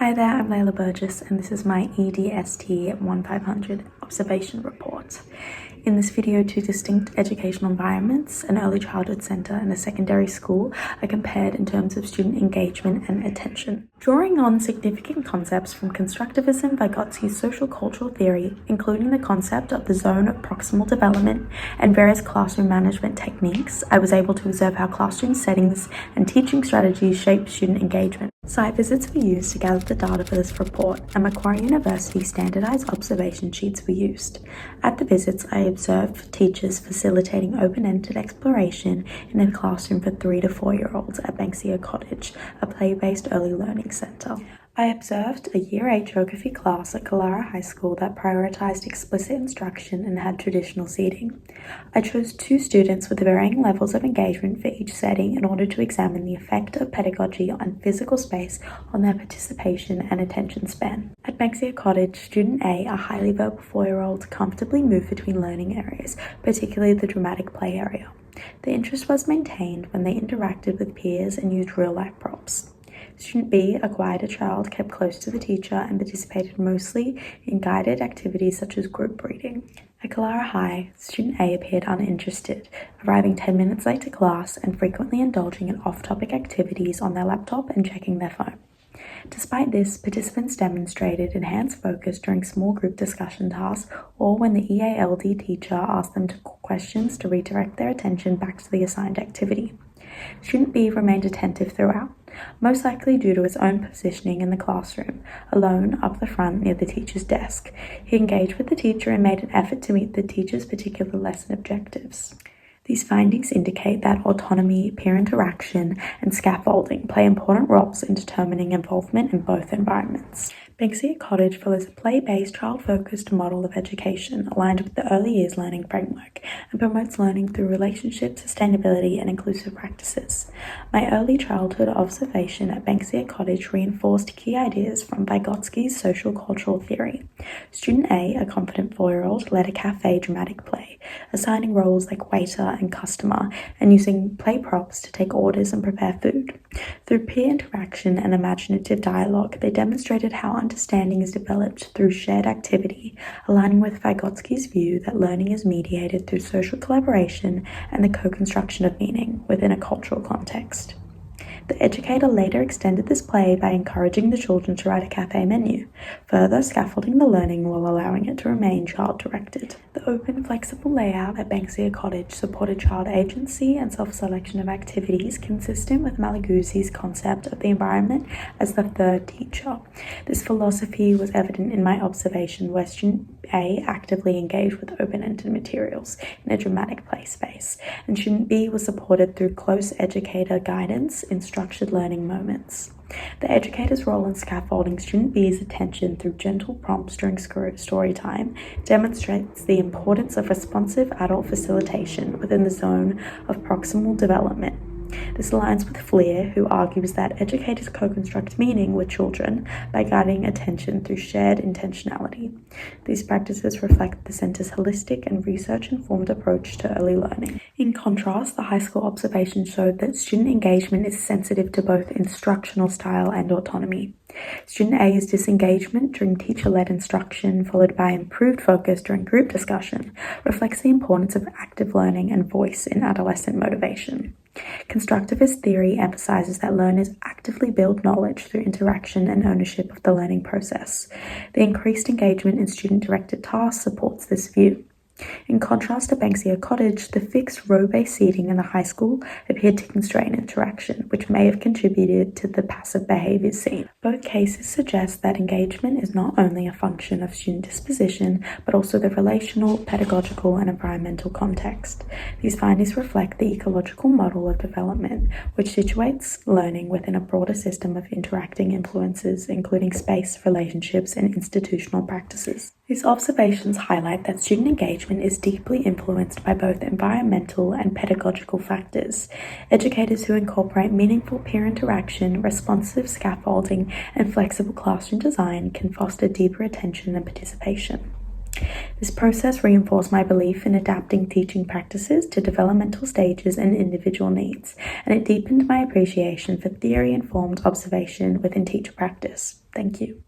Hi there, I'm Layla Burgess, and this is my EDST 1500 observation report. In this video, two distinct educational environments, an early childhood centre and a secondary school, are compared in terms of student engagement and attention. Drawing on significant concepts from constructivism, Vygotsky's social cultural theory, including the concept of the zone of proximal development and various classroom management techniques, I was able to observe how classroom settings and teaching strategies shape student engagement. Site visits were used to gather the data for this report, and Macquarie University standardized observation sheets were used. At the visits, I observed teachers facilitating open-ended exploration in a classroom for 3 to 4-year-olds at Banksia Cottage, a play-based early learning centre. I observed a Year 8 geography class at Kalara High School that prioritized explicit instruction and had traditional seating. I chose 2 students with varying levels of engagement for each setting in order to examine the effect of pedagogy on physical space on their participation and attention span. At Banksia Cottage, student A, a highly verbal 4-year-old, comfortably moved between learning areas, particularly the dramatic play area. The interest was maintained when they interacted with peers and used real-life props. Student B, a quieter child, kept close to the teacher and participated mostly in guided activities such as group reading. At Kalara High, student A appeared uninterested, arriving 10 minutes late to class and frequently indulging in off-topic activities on their laptop and checking their phone. Despite this, participants demonstrated enhanced focus during small group discussion tasks or when the EALD teacher asked them questions to redirect their attention back to the assigned activity. Student B remained attentive throughout, most likely due to his own positioning in the classroom, alone up the front near the teacher's desk. He engaged with the teacher and made an effort to meet the teacher's particular lesson objectives. These findings indicate that autonomy, peer interaction, and scaffolding play important roles in determining involvement in both environments. Banksia Cottage follows a play-based, child-focused model of education aligned with the early years learning framework and promotes learning through relationship, sustainability, and inclusive practices. My early childhood observation at Banksia Cottage reinforced key ideas from Vygotsky's social cultural theory. Student A, a confident 4-year-old, led a cafe dramatic play, assigning roles like waiter and customer and using play props to take orders and prepare food. Through peer interaction and imaginative dialogue, they demonstrated how understanding is developed through shared activity, aligning with Vygotsky's view that learning is mediated through social collaboration and the co-construction of meaning within a cultural context. The educator later extended this play by encouraging the children to write a cafe menu, further scaffolding the learning while allowing it to remain child-directed. The open, flexible layout at Banksia Cottage supported child agency and self-selection of activities consistent with Malaguzzi's concept of the environment as the third teacher. This philosophy was evident in my observation where student A actively engaged with open-ended materials in a dramatic play space, and student B was supported through close educator guidance in structured learning moments. The educator's role in scaffolding student B's attention through gentle prompts during story time demonstrates the importance of responsive adult facilitation within the zone of proximal development. This aligns with Fleer, who argues that educators co-construct meaning with children by guiding attention through shared intentionality. These practices reflect the center's holistic and research-informed approach to early learning. In contrast, the high school observation showed that student engagement is sensitive to both instructional style and autonomy. Student A's disengagement during teacher-led instruction, followed by improved focus during group discussion, reflects the importance of active learning and voice in adolescent motivation. Constructivist theory emphasizes that learners actively build knowledge through interaction and ownership of the learning process. The increased engagement in student-directed tasks supports this view. In contrast to Banksia Cottage, the fixed row-based seating in the high school appeared to constrain interaction, which may have contributed to the passive behaviors seen. Both cases suggest that engagement is not only a function of student disposition, but also the relational, pedagogical, and environmental context. These findings reflect the ecological model of development, which situates learning within a broader system of interacting influences, including space, relationships, and institutional practices. These observations highlight that student engagement is deeply influenced by both environmental and pedagogical factors. Educators who incorporate meaningful peer interaction, responsive scaffolding, and flexible classroom design can foster deeper attention and participation. This process reinforced my belief in adapting teaching practices to developmental stages and individual needs, and it deepened my appreciation for theory-informed observation within teacher practice. Thank you.